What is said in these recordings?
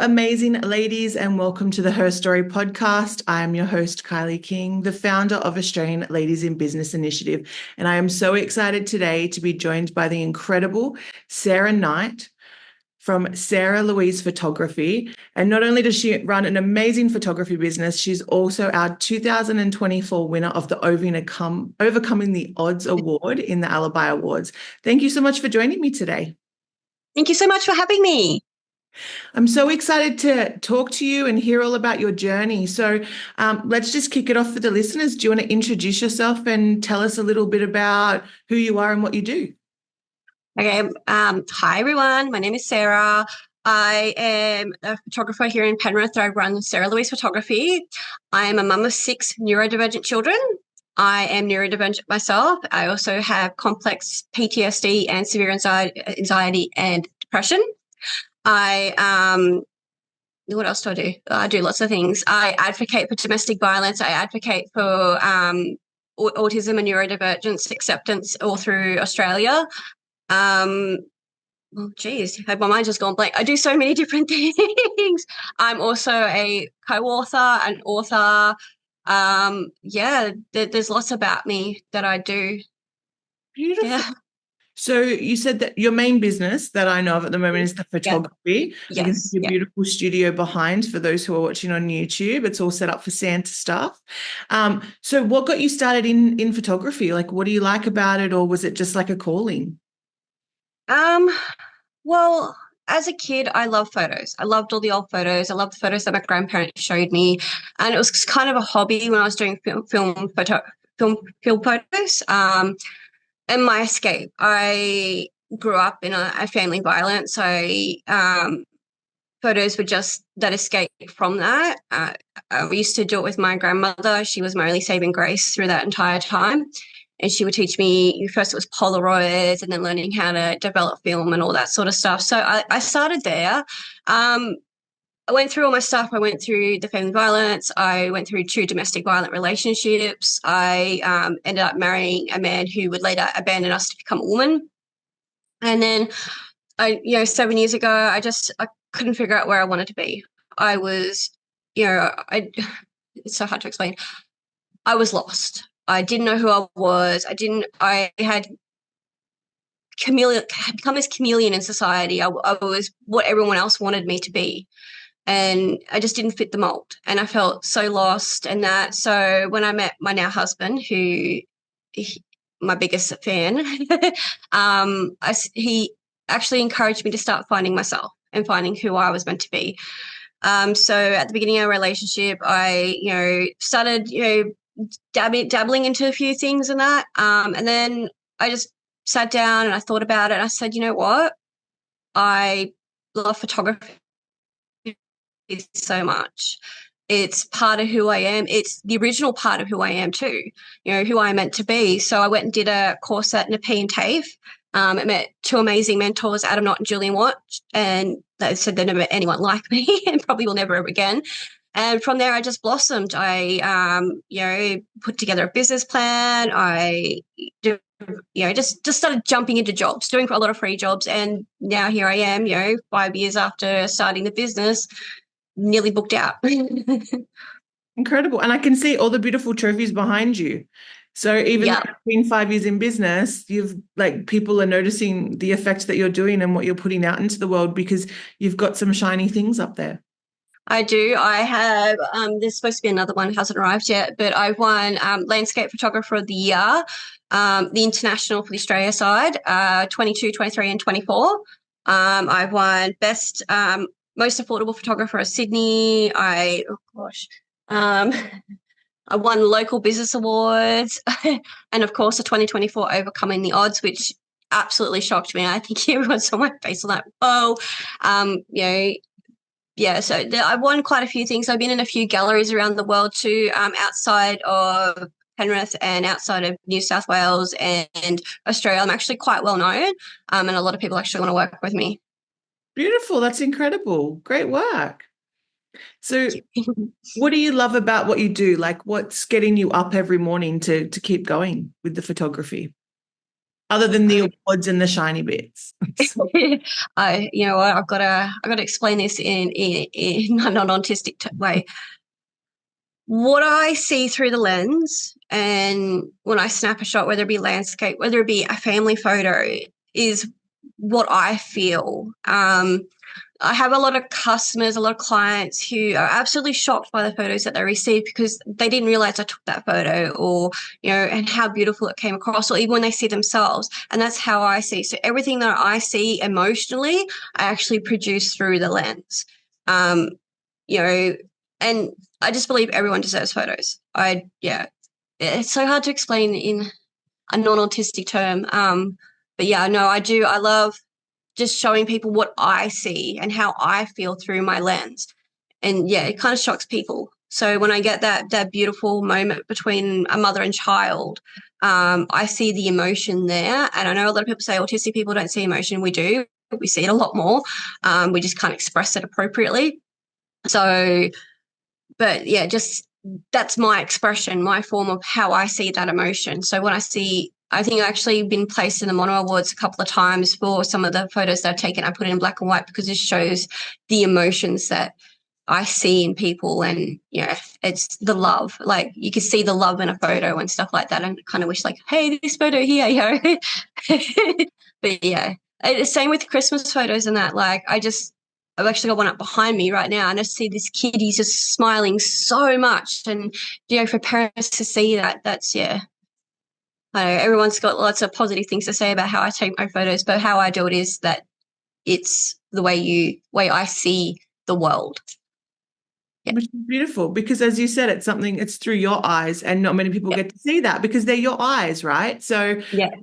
amazing ladies, and welcome to the HerStory podcast. I am your host, Kylie King, the founder of Australian Ladies in Business Initiative, and I am so excited today to be joined by the incredible Sara Knight from Sara Louise Photography. And not only does she run an amazing photography business, she's also our 2024 winner of the Overcoming the Odds Award in the ALIBI Awards. Thank you so much for joining me today. Thank you so much for having me. I'm so excited to talk to you and hear all about your journey. So let's just kick it off for the listeners. Do you want to introduce yourself and tell us a little bit about who you are and what you do? Okay. Hi, everyone. My name is Sara. I am a photographer here in Penrith. I run Sara Louise Photography. I am a mum of 6 neurodivergent children. I am neurodivergent myself. I also have complex PTSD and severe anxiety and depression. What else do I do? I do lots of things. I advocate for domestic violence. I advocate for autism and neurodivergence acceptance all through Australia. Well, geez, my mind just gone blank. I do so many different things. I'm also a co-author, an author. There's lots about me that I do. Beautiful. Yeah. So you said that your main business that I know of at the moment is the photography. Yeah. I can see your beautiful studio behind for those who are watching on YouTube. It's all set up for Santa stuff. So what got you started in photography? Like, what do you like about it, or was it just like a calling? Well, as a kid, I loved photos. I loved all the old photos. I loved the photos that my grandparents showed me, and it was kind of a hobby when I was doing film photos. And my escape. I grew up in a family violence, so photos were just that escape from that. I used to do it with my grandmother. She was my only saving grace through that entire time. And she would teach me, first it was Polaroids and then learning how to develop film and all that sort of stuff. So I started there. I went through all my stuff. I went through the family violence. I went through 2 domestic violent relationships. I ended up marrying a man who would later abandon us to become a woman. And then 7 years ago, I couldn't figure out where I wanted to be. I was, it's so hard to explain. I was lost. I didn't know who I was. I had become this chameleon in society. I was what everyone else wanted me to be. And I just didn't fit the mold. And I felt so lost and that. So when I met my now husband, my biggest fan, he actually encouraged me to start finding myself and finding who I was meant to be. So at the beginning of our relationship, I, started, dabbling into a few things and that. And then I just sat down and I thought about it. And I said, you know what? I love photography so much. It's part of who I am. It's the original part of who I am too, who I am meant to be. So I went and did a course at Napi and TAFE. I met 2 amazing mentors, Adam Knott and Julian Watt, and they said they never met anyone like me and probably will never ever again. And from there, I just blossomed. I, put together a business plan. I just started jumping into jobs, doing a lot of free jobs. And now here I am, 5 years after starting the business, nearly booked out. Incredible. And I can see all the beautiful trophies behind you. So even though it's been 5 years in business, people are noticing the effect that you're doing and what you're putting out into the world because you've got some shiny things up there. I do. I have, there's supposed to be another one, hasn't arrived yet, but I've won Landscape Photographer of the Year, the international for the Australia side, 22, 23 and 24. I've won Best Most Affordable Photographer of Sydney. I won local business awards and, of course, the 2024 Overcoming the Odds, which absolutely shocked me. I think everyone saw my face on that. So I've won quite a few things. I've been in a few galleries around the world too, outside of Penrith and outside of New South Wales and Australia. I'm actually quite well known, and a lot of people actually want to work with me. Beautiful. That's incredible. Great work. So what do you love about what you do? Like, what's getting you up every morning to keep going with the photography? other than the awards and the shiny bits. You know, I've got to explain this in a non-autistic way. What I see through the lens, and when I snap a shot, whether it be landscape, whether it be a family photo, is what I feel. I have a lot of customers, a lot of clients who are absolutely shocked by the photos that they receive because they didn't realize I took that photo, or, you know, and how beautiful it came across, or even when they see themselves. And that's how I see. So everything that I see emotionally, I actually produce through the lens. You know, and I just believe everyone deserves photos. It's so hard to explain in a non-autistic term. But yeah, no, I do. I love just showing people what I see and how I feel through my lens. And yeah, it kind of shocks people. So when I get that beautiful moment between a mother and child, I see the emotion there. And I know a lot of people say autistic people don't see emotion. We do. We see it a lot more. We just can't express it appropriately. So, but yeah, just that's my expression, my form of how I see that emotion. So when I think I've actually been placed in the Mono Awards a couple of times for some of the photos that I've taken. I put it in black and white because it shows the emotions that I see in people, and yeah, it's the love. Like you can see the love in a photo and stuff like that, and kind of wish like, hey, this photo here, you know. But yeah, same with Christmas photos and that. Like I've actually got one up behind me right now, and I see this kid. He's just smiling so much, and you know, for parents to see that, that's yeah. I know everyone's got lots of positive things to say about how I take my photos, but how I do it is that it's the way I see the world. Yeah. Which is beautiful because, as you said, it's through your eyes, and not many people get to see that because they're your eyes, right? So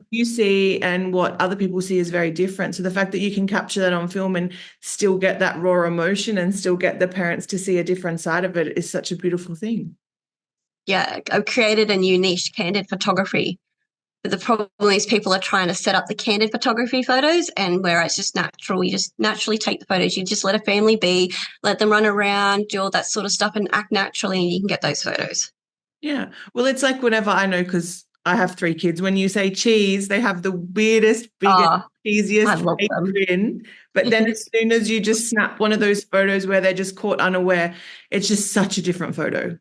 you see, and what other people see is very different. So the fact that you can capture that on film and still get that raw emotion and still get the parents to see a different side of it is such a beautiful thing. Yeah, I've created a new niche, candid photography. But the problem is people are trying to set up the candid photography photos, and where it's just natural, you just naturally take the photos. You just let a family be, let them run around, do all that sort of stuff and act naturally, and you can get those photos. Yeah. Well, it's like whenever I know, because I have 3 kids, when you say cheese, they have the weirdest, biggest, cheesiest fake grin. But then as soon as you just snap one of those photos where they're just caught unaware, it's just such a different photo.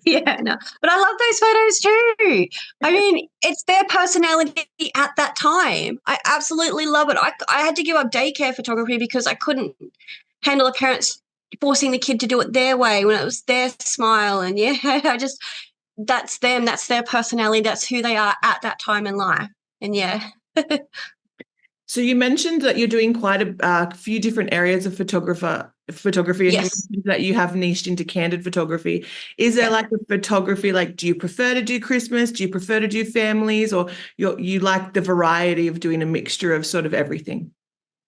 Yeah, no, but I love those photos too. I mean, it's their personality at that time. I absolutely love it. I had to give up daycare photography because I couldn't handle the parents forcing the kid to do it their way when it was their smile. And yeah, that's them. That's their personality. That's who they are at that time in life. And yeah. So you mentioned that you're doing quite a few different areas of photography, and that you have niched into candid photography. Is there like a photography, like do you prefer to do Christmas? Do you prefer to do families, or you like the variety of doing a mixture of sort of everything?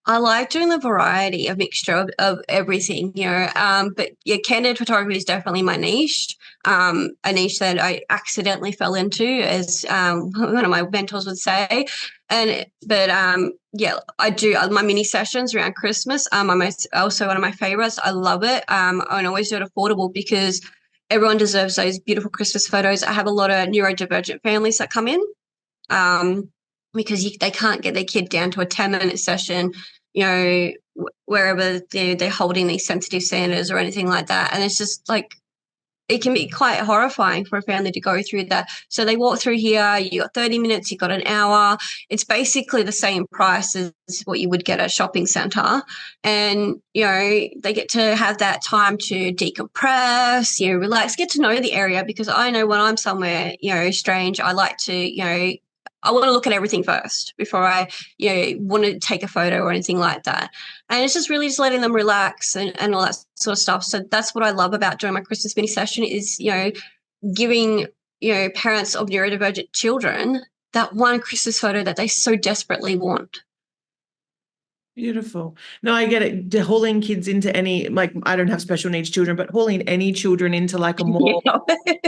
I like doing the variety, a mixture of everything, you know. But yeah, candid photography is definitely my niche, a niche that I accidentally fell into, as one of my mentors would say. Yeah, I do my mini sessions around Christmas. Also one of my favorites. I love it. And I always do it affordable because everyone deserves those beautiful Christmas photos. I have a lot of neurodivergent families that come in. Because they can't get their kid down to a 10-minute session, you know, wherever they're holding these sensitive Santas or anything like that. And it's just like, it can be quite horrifying for a family to go through that. So they walk through here, you got 30 minutes, you got an hour. It's basically the same price as what you would get at a shopping centre. And, you know, they get to have that time to decompress, you know, relax, get to know the area, because I know when I'm somewhere, you know, strange, I like to, you know, I want to look at everything first before I, you know, want to take a photo or anything like that. And it's just really just letting them relax and all that sort of stuff. So that's what I love about doing my Christmas mini session is, you know, giving, you know, parents of neurodivergent children that one Christmas photo that they so desperately want. Beautiful. No, I get it. Hauling kids into any, like, I don't have special needs children, but hauling any children into like a mall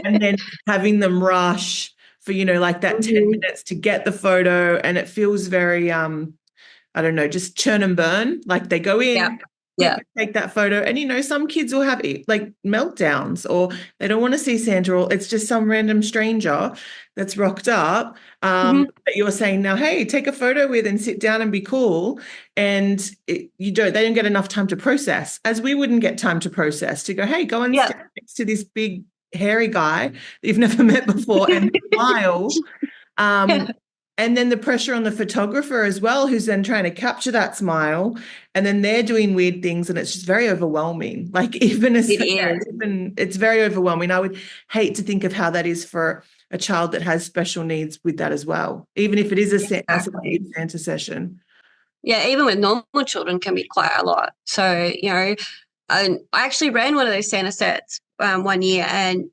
and then having them rush for, you know, like that 10 minutes to get the photo. And it feels very, I don't know, just churn and burn. Like they go in, Yeah. take that photo. And, some kids will have like meltdowns, or they don't want to see Santa, or it's just some random stranger that's rocked up that you're saying now, hey, take a photo with and sit down and be cool. And they don't get enough time to process, as we wouldn't get time to process, to go, hey, go and stand next to this big hairy guy that you've never met before and smile. And then the pressure on the photographer as well, who's then trying to capture that smile, and then they're doing weird things, and it's just very overwhelming. Like it's very overwhelming. I would hate to think of how that is for a child that has special needs with that as well, even if it is a Santa session. Yeah, even with normal children can be quite a lot. So, I actually ran one of those Santa sets one year, and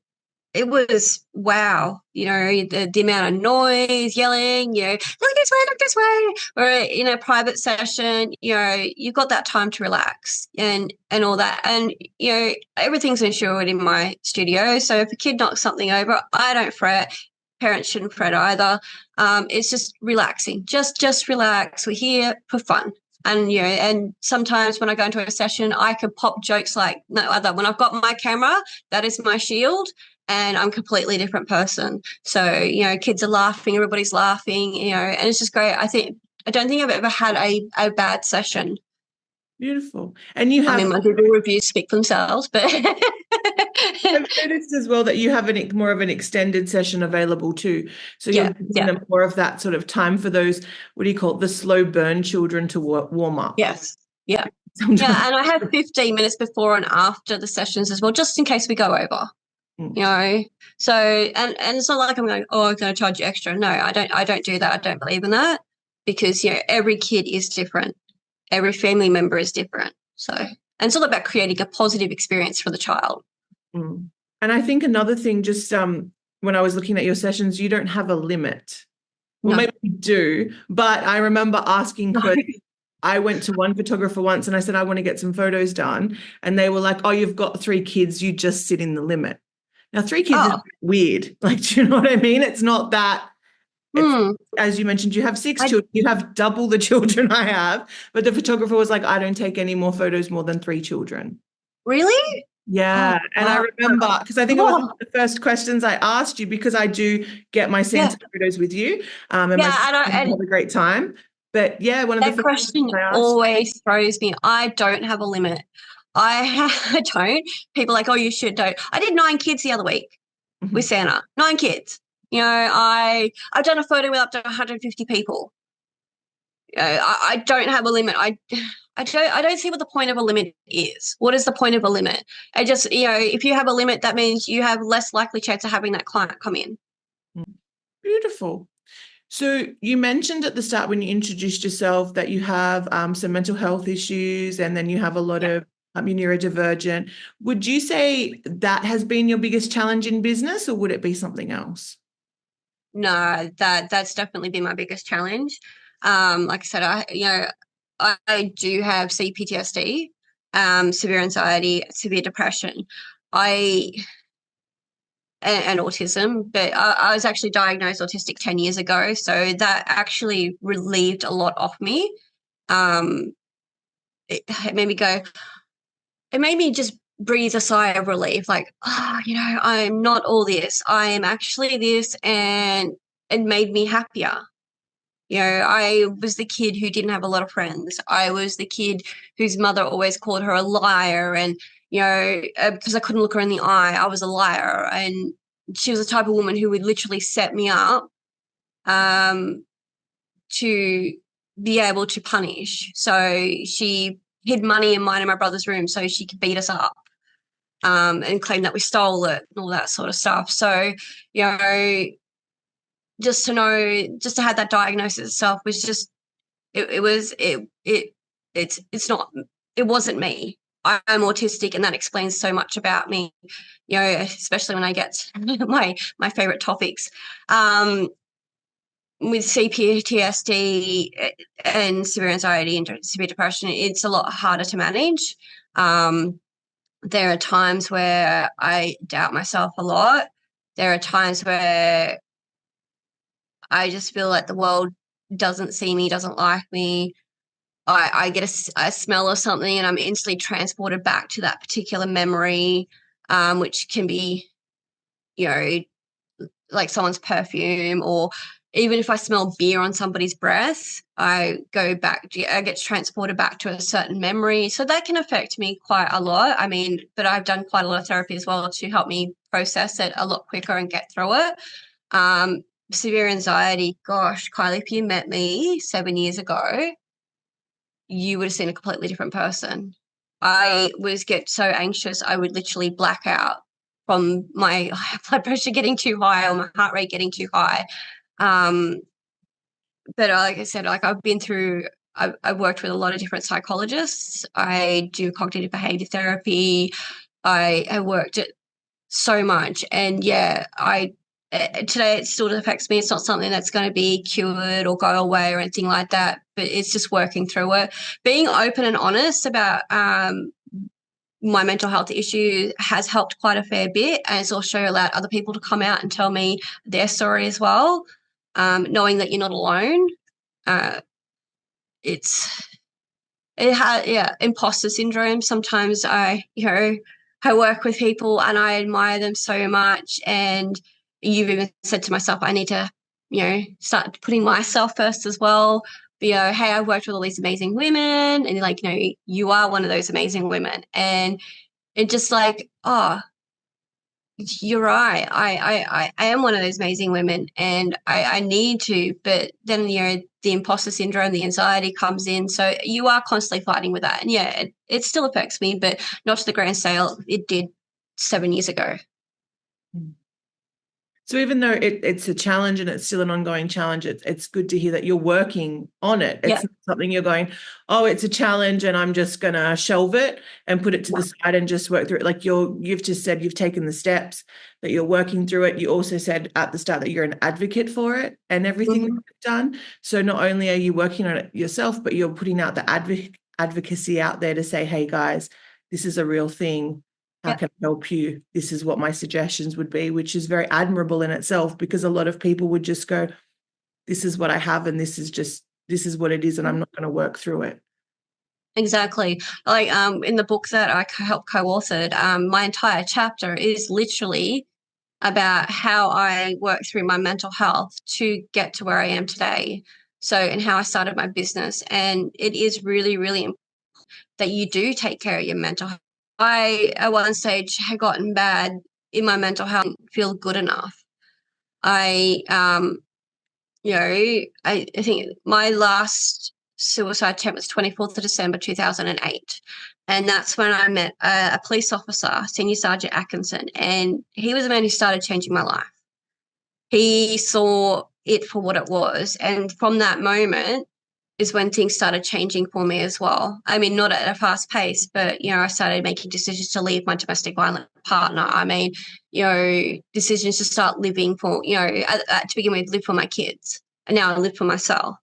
it was wow, the amount of noise, yelling, look this way. Or in a private session, you've got that time to relax and all that. And, everything's insured in my studio. So if a kid knocks something over, I don't fret. Parents shouldn't fret either. It's just relaxing. Just relax. We're here for fun. And, and sometimes when I go into a session, I can pop jokes like no other. When I've got my camera, that is my shield. And I'm a completely different person. So, kids are laughing, everybody's laughing, and it's just great. I don't think I've ever had a bad session. Beautiful. And you have... I mean, my Google reviews speak for themselves, but... I've noticed as well that you have more of an extended session available too. So you're giving them more of that sort of time for those, what do you call it, the slow burn children to warm up. Yes. Yeah. Sometimes. Yeah, and I have 15 minutes before and after the sessions as well, just in case we go over. So and it's not like I'm going, I'm going to charge you extra. No, I don't do that. I don't believe in that, because every kid is different, every family member is different. So, and it's all about creating a positive experience for the child. And I think another thing, just when I was looking at your sessions, you don't have a limit. Well, maybe you do, but I remember asking questions. I went to one photographer once and I said, I want to get some photos done, and they were like, oh, you've got 3 kids, you just sit in the limit. Now, 3 kids is weird. Like, do you know what I mean? It's not that, as you mentioned, you have 6 children, you have double the children I have, but the photographer was like, I don't take any more photos more than 3 children. Really? Yeah. And I remember, because I think it was one of the first questions I asked you, because I do get my Santa photos with you. And I have a great time. But one of the question always throws me. I don't have a limit. I don't. People are like, oh, you should. Don't. I did 9 kids the other week with Santa. 9 kids. I've done a photo with up to 150 people. I don't have a limit. I don't see what the point of a limit is. What is the point of a limit? I just, if you have a limit, that means you have less likely chance of having that client come in. Beautiful. So you mentioned at the start when you introduced yourself that you have some mental health issues, and then you have a lot of you're neurodivergent. Would you say that has been your biggest challenge in business, or would it be something else? No, that's definitely been my biggest challenge. Like I said, I do have CPTSD, severe anxiety, severe depression, and autism, but I was actually diagnosed autistic 10 years ago, so that actually relieved a lot off me. It made me just breathe a sigh of relief, like, I'm not all this. I am actually this, and it made me happier. I was the kid who didn't have a lot of friends. I was the kid whose mother always called her a liar, and, because I couldn't look her in the eye, I was a liar. And she was the type of woman who would literally set me up to be able to punish. So she hid money in mine and my brother's room so she could beat us up and claim that we stole it and all that sort of stuff. So, just to have that diagnosis itself was just, it wasn't me. I'm autistic, and that explains so much about me, especially when I get my favorite topics. With CPTSD and severe anxiety and severe depression, it's a lot harder to manage. There are times where I doubt myself a lot. There are times where I just feel like the world doesn't see me, doesn't like me. I get a smell of something and I'm instantly transported back to that particular memory, which can be, you know, like someone's perfume, or even if I smell beer on somebody's breath, I get transported back to a certain memory. So that can affect me quite a lot. I mean, but I've done quite a lot of therapy as well to help me process it a lot quicker and get through it. Severe anxiety, gosh, Kylie, if you met me 7 years ago, you would have seen a completely different person. I was get so anxious, I would literally black out from my blood pressure getting too high or my heart rate getting too high. But like I said, like I've worked with a lot of different psychologists. I do cognitive behavior therapy. I worked at so much, and yeah, today it still affects me. It's not something that's going to be cured or go away or anything like that, but it's just working through it. Being open and honest about my mental health issue has helped quite a fair bit, and it's also allowed other people to come out and tell me their story as well. Knowing that you're not alone, imposter syndrome. Sometimes I work with people and I admire them so much, and you've even said to myself, I need to, start putting myself first as well. But, hey, I've worked with all these amazing women, and you're like, you are one of those amazing women. And it just like, oh, you're right. I am one of those amazing women, and I need to, but then, the imposter syndrome, the anxiety comes in. So you are constantly fighting with that. And yeah, it still affects me, but not to the grand scale it did 7 years ago. So even though it's a challenge and it's still an ongoing challenge, it's good to hear that you're working on it. It's not something you're going, oh, it's a challenge and I'm just going to shelve it and put it to the side and just work through it. Like you've just said you've taken the steps, that you're working through it. You also said at the start that you're an advocate for it and everything that you've done. So not only are you working on it yourself, but you're putting out the advocacy out there to say, hey, guys, this is a real thing. How can I help you? This is what my suggestions would be, which is very admirable in itself, because a lot of people would just go, this is what I have and this is what it is, and I'm not going to work through it. Exactly. Like in the book that I helped co-authored, my entire chapter is literally about how I worked through my mental health to get to where I am today. So, and how I started my business. And it is really, really important that you do take care of your mental health. I, at one stage, had gotten bad in my mental health, didn't feel good enough. I think my last suicide attempt was 24th of December 2008. And that's when I met a police officer, Senior Sergeant Atkinson, and he was the man who started changing my life. He saw it for what it was. And from that moment is when things started changing for me as well. I mean, not at a fast pace, but, I started making decisions to leave my domestic violent partner. I mean, decisions to start living for, to begin with, live for my kids. And now I live for myself.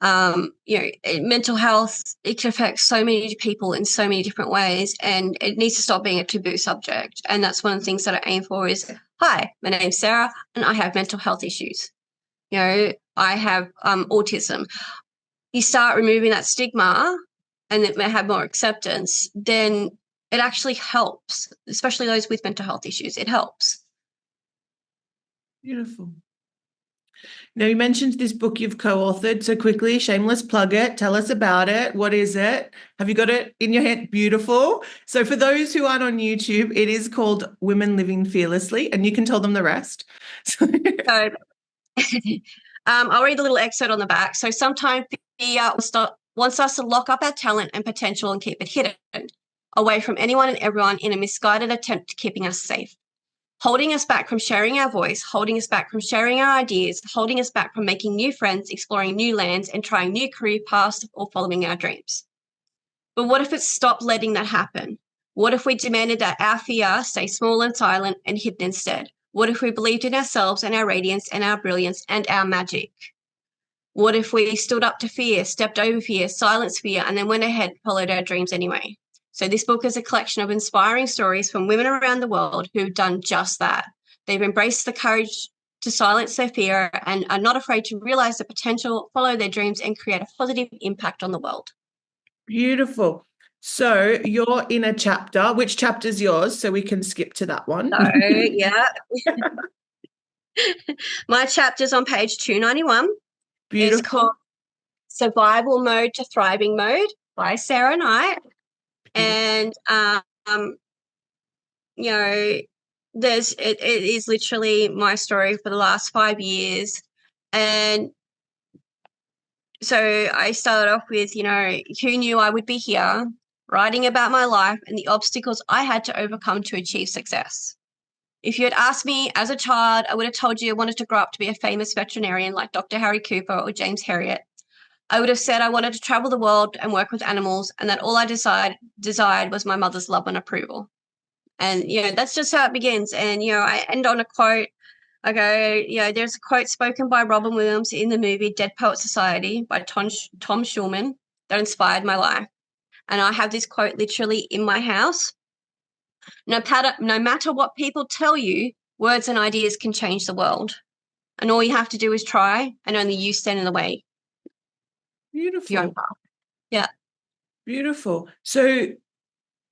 Mental health, it can affect so many people in so many different ways, and it needs to stop being a taboo subject. And that's one of the things that I aim for is, hi, my name's Sara and I have mental health issues. I have autism. You start removing that stigma and it may have more acceptance, then it actually helps, especially those with mental health issues. It helps. Beautiful. Now, you mentioned this book you've co-authored. So quickly, shameless plug it. Tell us about it. What is it? Have you got it in your hand? Beautiful. So for those who aren't on YouTube, it is called Women Living Fearlessly, and you can tell them the rest. So I'll read a little excerpt on the back. So sometimes fear wants us to lock up our talent and potential and keep it hidden away from anyone and everyone in a misguided attempt to keeping us safe, holding us back from sharing our voice, holding us back from sharing our ideas, holding us back from making new friends, exploring new lands, and trying new career paths or following our dreams. But what if it stopped letting that happen? What if we demanded that our fear stay small and silent and hidden instead? What if we believed in ourselves and our radiance and our brilliance and our magic? What if we stood up to fear, stepped over fear, silenced fear, and then went ahead, followed our dreams anyway? So this book is a collection of inspiring stories from women around the world who've done just that. They've embraced the courage to silence their fear and are not afraid to realize the potential, follow their dreams, and create a positive impact on the world. Beautiful. So you're in a chapter. Which chapter's yours? So we can skip to that one. So, yeah, my chapter's on page 291. It's Beautiful. called Survival Mode to Thriving Mode by Sara Knight. And, you know, it is literally my story for the last 5 years. And so I started off with, who knew I would be here writing about my life and the obstacles I had to overcome to achieve success. If you had asked me as a child, I would have told you I wanted to grow up to be a famous veterinarian like Dr. Harry Cooper or James Herriot. I would have said I wanted to travel the world and work with animals, and that all I desired was my mother's love and approval. And, that's just how it begins. And, I end on a quote. I go, there's a quote spoken by Robin Williams in the movie Dead Poet Society by Tom Schulman that inspired my life. And I have this quote literally in my house. No matter what people tell you, words and ideas can change the world. And all you have to do is try, and only you stand in the way. Beautiful. Yeah. Beautiful. So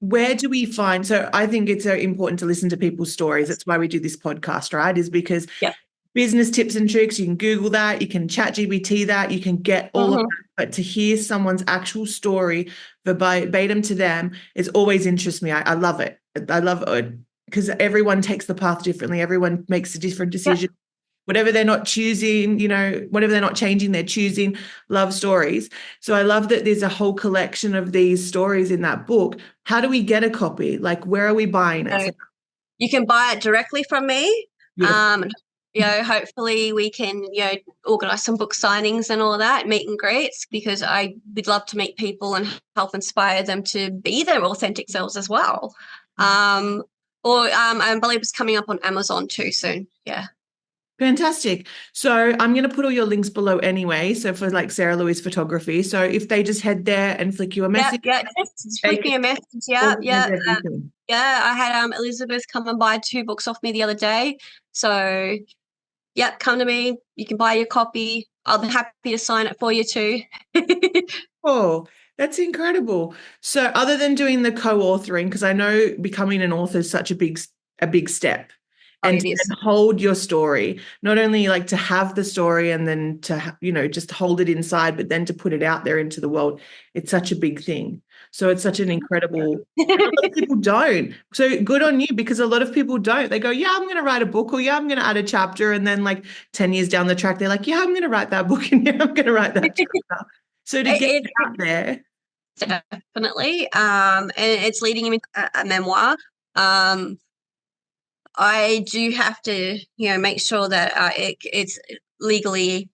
where do we find, so I think it's so important to listen to people's stories. That's why we do this podcast, right? Is because business tips and tricks, you can Google that, you can ChatGPT that, you can get all of that. But to hear someone's actual story verbatim to them is always interests me. I love it. I love it because everyone takes the path differently. Everyone makes a different decision. Whatever they're not choosing, whatever they're not changing, they're choosing. Love stories. So I love that there's a whole collection of these stories in that book. How do we get a copy? Like, where are we buying it? So you can buy it directly from me. Hopefully we can, organise some book signings and all that, meet and greets, because I would love to meet people and help inspire them to be their authentic selves as well. I believe it's coming up on Amazon too soon. Yeah. Fantastic. So I'm going to put all your links below anyway. So for like Sara Louise Photography. So if they just head there and flick you a message. Just flick me a message. Yeah. I had Elizabeth come and buy 2 books off me the other day. So, come to me. You can buy your copy. I'll be happy to sign it for you too. Oh, that's incredible. So other than doing the co-authoring, because I know becoming an author is such a big step. And to hold your story, not only like to have the story and then to, just hold it inside, but then to put it out there into the world. It's such a big thing. So it's such an incredible, a lot of people don't. So good on you, because a lot of people don't. They go, yeah, I'm going to write a book, or yeah, I'm going to add a chapter. And then like 10 years down the track, they're like, yeah, I'm going to write that book, and yeah, I'm going to write that chapter. So to get it out there. Definitely. And it's leading into a memoir. I do have to, make sure that it's legally,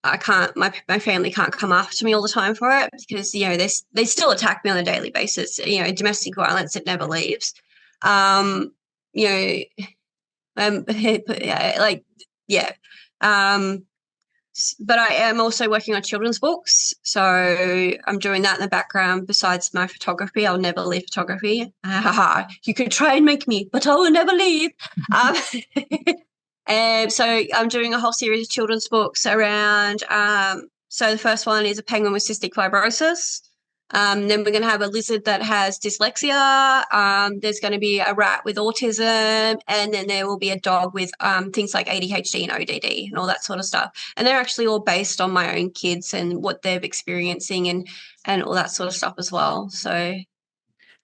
I can't, my family can't come after me all the time for it, because, they still attack me on a daily basis. Domestic violence, it never leaves. But I am also working on children's books. So I'm doing that in the background besides my photography. I'll never leave photography. You could try and make me, but I will never leave. And so I'm doing a whole series of children's books around. So the first one is a penguin with cystic fibrosis. Then we're going to have a lizard that has dyslexia. There's going to be a rat with autism, and then there will be a dog with things like ADHD and ODD and all that sort of stuff. And they're actually all based on my own kids and what they're experiencing and all that sort of stuff as well. So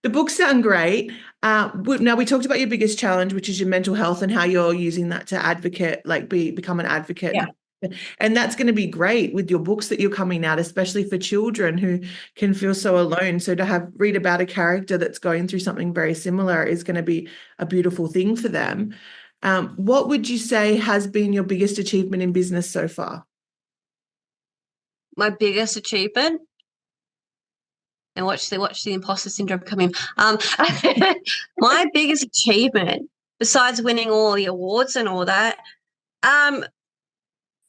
the books sound great. Now we talked about your biggest challenge, which is your mental health, and how you're using that to advocate, like become an advocate. Yeah. And that's going to be great with your books that you're coming out, especially for children who can feel so alone. So to read about a character that's going through something very similar is going to be a beautiful thing for them. What would you say has been your biggest achievement in business so far? My biggest achievement? And watch the imposter syndrome come in. My biggest achievement, besides winning all the awards and all that,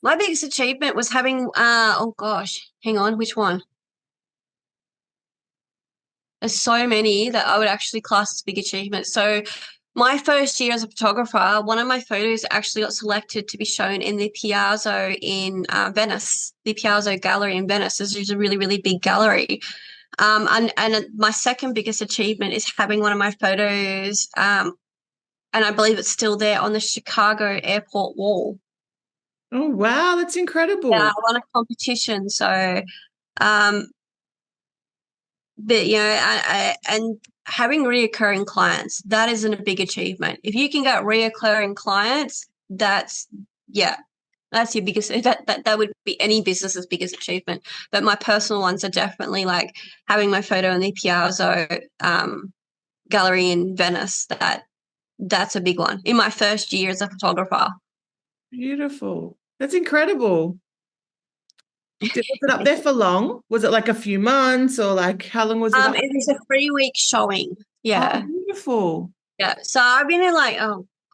my biggest achievement was having, hang on, which one? There's so many that I would actually class as big achievements. So my first year as a photographer, one of my photos actually got selected to be shown in the Piazza in Venice, the Piazza Gallery in Venice. This is a really, really big gallery. And my second biggest achievement is having one of my photos, and I believe it's still there on the Chicago airport wall. Oh, wow, that's Yeah, incredible. I won a competition. So, um, but and having reoccurring clients, that isn't a big achievement. If you can get reoccurring clients, yeah, that's your biggest. That would be any business's biggest achievement. But my personal ones are definitely like having my photo in the Piazza gallery in Venice. That's a big one in my first year as a photographer. Beautiful. That's incredible. Was it up there for long? Was it like a few months or like how long was it up? It was a 3 week showing. Oh, Yeah. beautiful. Yeah. So I've been in like,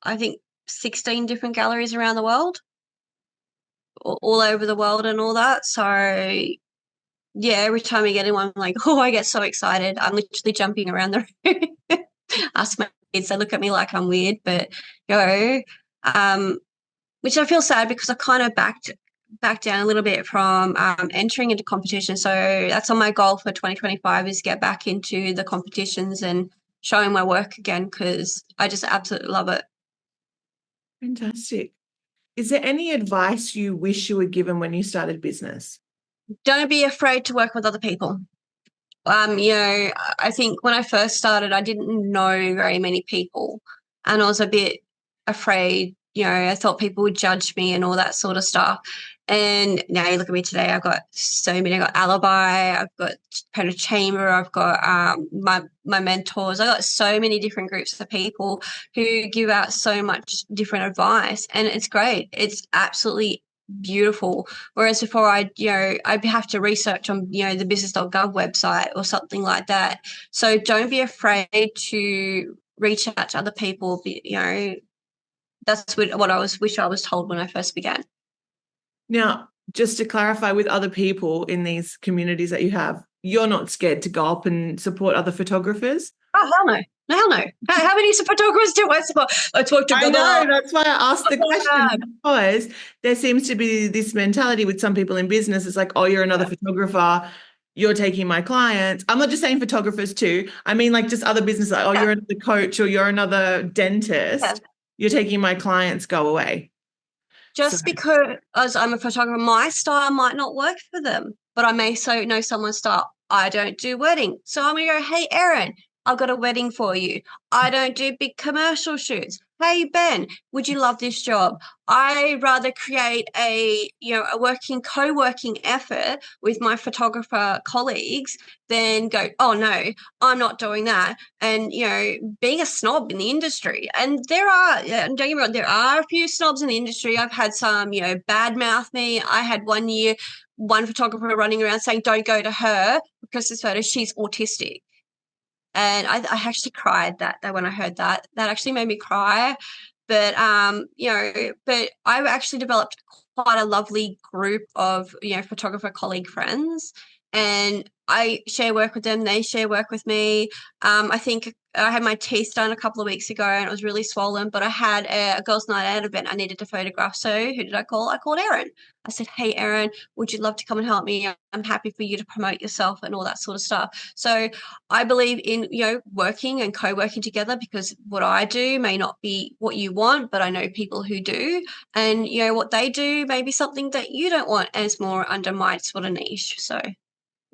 I think 16 different galleries around the world, all over the world and all that. So yeah, every time I get in one, I'm like, oh, I get so excited. I'm literally jumping around the room. Ask my kids, they look at me like I'm weird, but you know, um, which I feel sad because I kind of back down a little bit from entering into competition. So that's on my goal for 2025 is get back into the competitions and showing my work again because I just absolutely love it. Fantastic. Is there any advice you wish you were given when you started business? Don't be afraid to work with other people. I think when I first started, I didn't know very many people and I was a bit afraid. I thought people would judge me and all that sort of stuff. And now you look at me today, I've got so many. I've got ALIBI, I've got Pen Chamber, I've got my mentors. I've got so many different groups of people who give out so much different advice. And it's great. It's absolutely beautiful. Whereas before I'd have to research on, the business.gov website or something like that. So don't be afraid to reach out to other people. That's what wish I was told when I first began. Now, just to clarify with other people in these communities that you have, you're not scared to go up and support other photographers? Oh, hell no. Hell no. How many photographers do I support? I talk to I blah, know, blah, that's why I asked the question blah. because there seems to be this mentality with some people in business. It's like, oh, you're another photographer, you're taking my clients. I'm not just saying photographers too. I mean, like just other businesses, like, oh, Yeah, you're another coach or you're another yeah. dentist, you're taking my clients, go away. So, Just because I'm a photographer, my style might not work for them, but I may so know someone's style. I don't do wedding. So I'm going to go, hey, Erin, I've got a wedding for you. I don't do big commercial shoots. Hey, Ben, would you love this job? I rather create a co-working effort with my photographer colleagues than go, oh no, I'm not doing that. And, being a snob in the industry. And don't get me wrong, there are a few snobs in the industry. I've had some, bad mouth me. I had one year, one photographer running around saying, don't go to her because this photo, she's autistic. And I actually cried that when I heard that. That actually made me cry. But but I've actually developed quite a lovely group of photographer colleague friends, and I share work with them. They share work with me. I think I had my teeth done a couple of weeks ago, and it was really swollen. But I had a girls' night out event I needed to photograph. So who did I call? I called Erin. I said, "Hey, Erin, would you love to come and help me? I'm happy for you to promote yourself and all that sort of stuff." So I believe in, working and co-working together because what I do may not be what you want, but I know people who do. And, what they do may be something that you don't want and it's more under my sort of niche. So,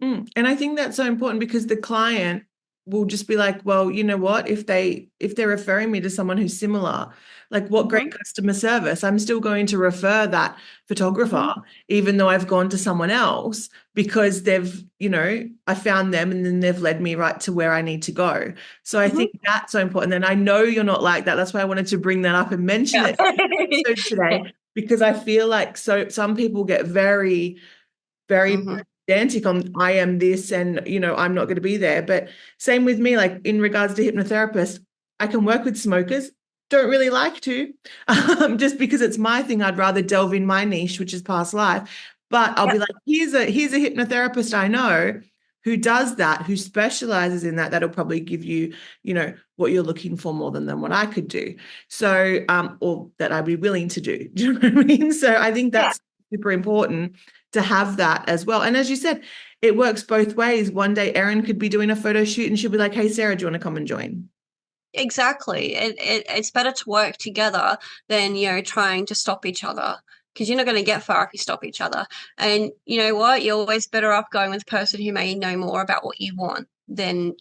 and I think that's so important because the client will just be like, well, you know what? If they're referring me to someone who's similar, like what great customer service. I'm still going to refer that photographer, even though I've gone to someone else because they've, I found them and then they've led me right to where I need to go. So I think that's so important. And I know you're not like that. That's why I wanted to bring that up and mention yeah. it in the episode today, because I feel like some people get very, very pedantic on I am this and I'm not going to be there. But same with me, like in regards to hypnotherapist, I can work with smokers, don't really like to, just because it's my thing. I'd rather delve in my niche, which is past life. But I'll be like, here's a hypnotherapist I know who does that, who specializes in that. That'll probably give you, what you're looking for more than what I could do. So, or that I'd be willing to do. Do you know what I mean? So I think that's super important to have that as well. And as you said, it works both ways. One day Erin could be doing a photo shoot and she'll be like, hey, Sarah, do you want to come and join? Exactly. It's better to work together than, trying to stop each other, because you're not going to get far if you stop each other. And you know what? You're always better off going with the person who may know more about what you want than,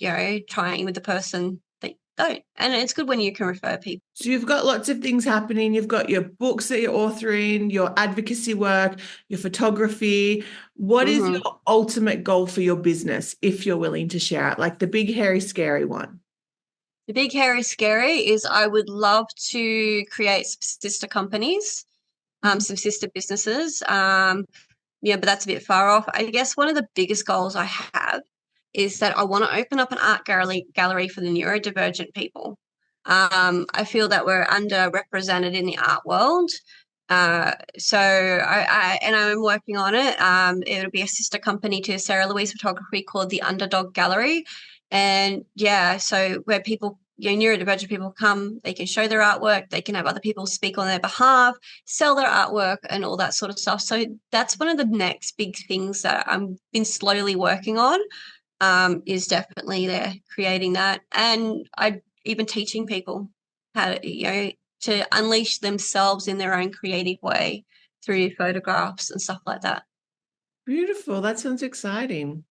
trying with the person that don't. And it's good when you can refer people. So you've got lots of things happening. You've got your books that you're authoring, your advocacy work, your photography. What is Mm-hmm. your ultimate goal for your business, if you're willing to share it? Like the big, hairy, scary one. The big, hairy, scary is I would love to create some sister companies, some sister businesses. But that's a bit far off. I guess one of the biggest goals I have is that I want to open up an art gallery for the neurodivergent people. I feel that we're underrepresented in the art world. So I'm working on it. It'll be a sister company to Sara Louise Photography called the Underdog Gallery. And yeah, so where people, neurodivergent people come, they can show their artwork, they can have other people speak on their behalf, sell their artwork and all that sort of stuff. So that's one of the next big things that I've been slowly working on, is definitely there, creating that. And I even teaching people how to, to unleash themselves in their own creative way through photographs and stuff like that. Beautiful. That sounds exciting.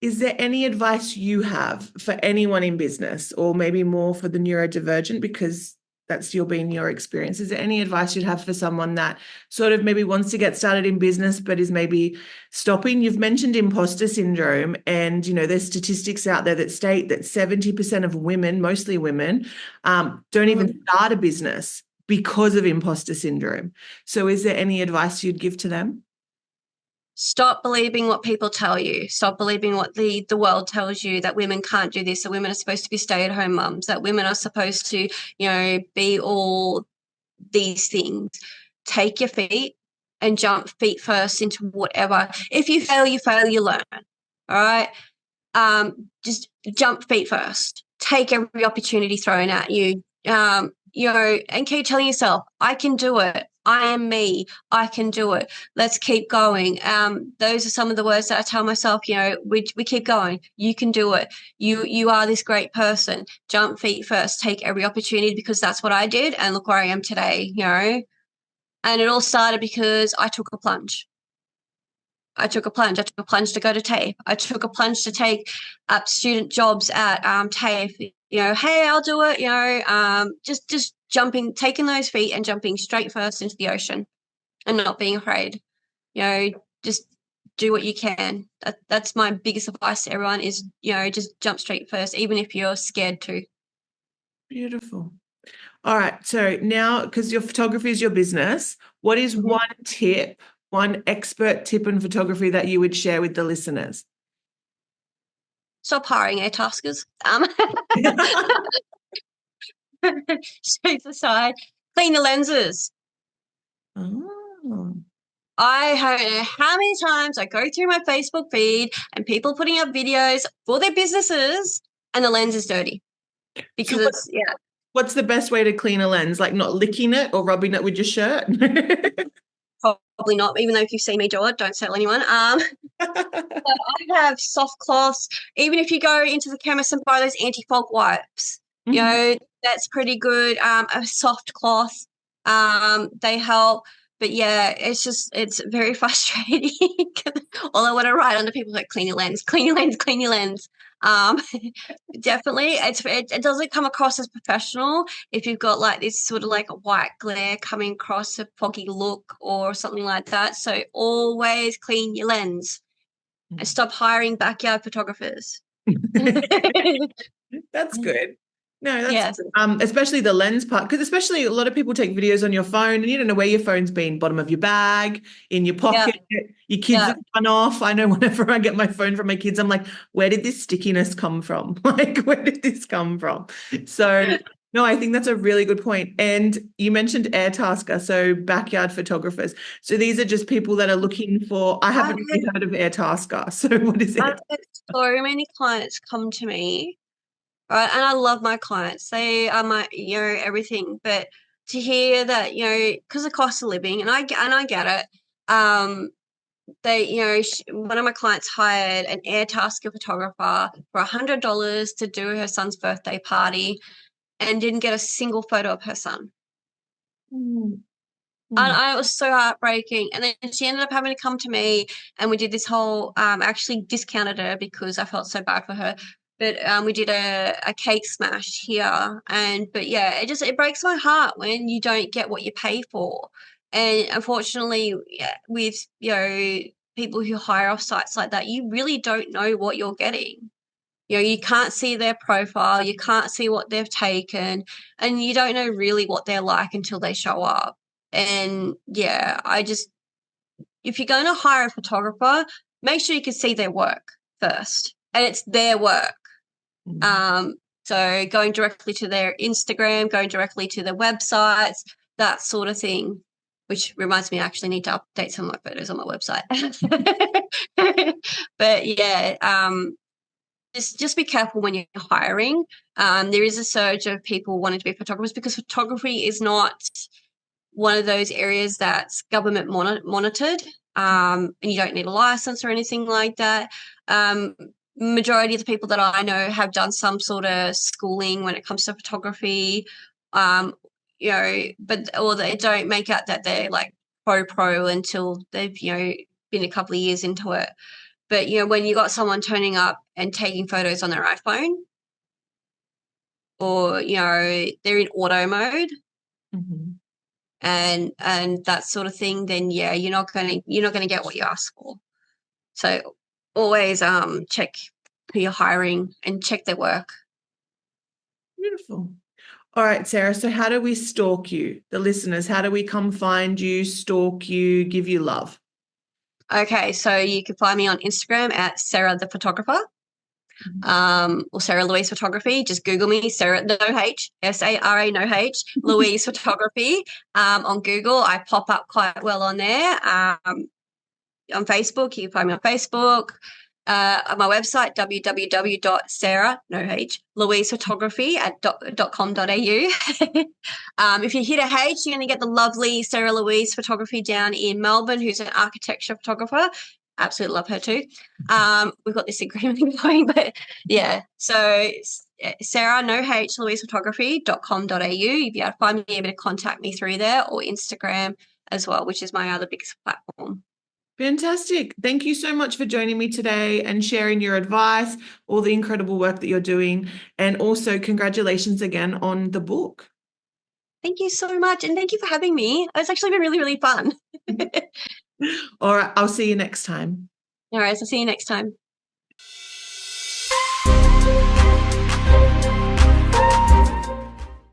Is there any advice you have for anyone in business, or maybe more for the neurodivergent, because that's been your experience? Is there any advice you'd have for someone that sort of maybe wants to get started in business but is maybe stopping? You've mentioned imposter syndrome, and there's statistics out there that state that 70% of women, mostly women, don't even start a business because of imposter syndrome. So is there any advice you'd give to them? Stop believing what people tell you. Stop believing what the world tells you, that women can't do this, that women are supposed to be stay-at-home mums, that women are supposed to, be all these things. Take your feet and jump feet first into whatever. If you fail, you learn. All right. Just jump feet first. Take every opportunity thrown at you. And keep telling yourself, I can do it. I am me. I can do it. Let's keep going. Those are some of the words that I tell myself. We keep going. You can do it. You are this great person. Jump feet first. Take every opportunity, because that's what I did. And look where I am today. And it all started because I took a plunge. I took a plunge. I took a plunge to go to TAFE. I took a plunge to take up student jobs at TAFE. Hey, I'll do it. Just jumping, taking those feet and jumping straight first into the ocean, and not being afraid. Just do what you can. That's my biggest advice to everyone is, just jump straight first, even if you're scared to. Beautiful. All right. So now, because your photography is your business, what is one tip, one expert tip in photography that you would share with the listeners? Stop hiring air taskers. Shades aside, clean the lenses. Oh. I don't know how many times I go through my Facebook feed and people putting up videos for their businesses and the lens is dirty. Because What's the best way to clean a lens? Like not licking it or rubbing it with your shirt? Probably not, even though if you see me do it, don't tell anyone. I have soft cloths. Even if you go into the chemist and buy those anti-fog wipes, that's pretty good. A soft cloth, they help. But yeah, it's very frustrating. All I want to write on the people like, clean your lens, clean your lens, clean your lens. Definitely, it doesn't come across as professional if you've got like this sort of like a white glare coming across, a foggy look or something like that. So always clean your lens and stop hiring backyard photographers. That's good. No, that's good. Especially the lens part, because especially a lot of people take videos on your phone and you don't know where your phone's been, bottom of your bag, in your pocket, your kids have run off. I know whenever I get my phone from my kids, I'm like, where did this stickiness come from? Like, where did this come from? So no, I think that's a really good point. And you mentioned Airtasker, so backyard photographers. So these are just people that are looking for, I haven't really heard of Airtasker. So what is it? I've had so many clients come to me, right? And I love my clients. They are my, everything. But to hear that, because the cost of living, and I get it, one of my clients hired an air tasker photographer for $100 to do her son's birthday party and didn't get a single photo of her son. Mm. And it was so heartbreaking. And then she ended up having to come to me, and we did this whole, actually discounted her because I felt so bad for her. But we did a cake smash here. But yeah, it breaks my heart when you don't get what you pay for. And unfortunately, with, people who hire off sites like that, you really don't know what you're getting. You can't see their profile, you can't see what they've taken, and you don't know really what they're like until they show up. And yeah, if you're going to hire a photographer, make sure you can see their work first, and it's their work. So going directly to their Instagram, going directly to their websites, that sort of thing. Which reminds me, I actually need to update some of my photos on my website. But yeah, just be careful when you're hiring. There is a surge of people wanting to be photographers because photography is not one of those areas that's government monitored, and you don't need a license or anything like that. Majority of the people that I know have done some sort of schooling when it comes to photography, or they don't make out that they're like pro until they've, been a couple of years into it. But, when you got someone turning up and taking photos on their iPhone, or, they're in auto mode, and that sort of thing, then yeah, you're not gonna get what you ask for. So always check who you're hiring and check their work. Beautiful. All right, Sarah. So how do we stalk you, the listeners? How do we come find you, stalk you, give you love? Okay, so you can find me on Instagram at Sara the Photographer, or Sara Louise Photography. Just Google me, Sara, no H, Sara, no H, Louise Photography. On Google, I pop up quite well on there. On Facebook, you can find me on Facebook. On my website, www.sarah.louisephotography.com.au. If you hit a H, you're going to get the lovely Sara Louise Photography down in Melbourne, who's an architecture photographer. Absolutely love her too. We've got this agreement going, but yeah. So Sara, no H, louisephotography.com.au. You'll be able to find me, able to contact me through there, or Instagram as well, which is my other biggest platform. Fantastic. Thank you so much for joining me today and sharing your advice, all the incredible work that you're doing, and also congratulations again on the book. Thank you so much, and thank you for having me. It's actually been really, really fun. All right, I'll see you next time. All right, so see you next time.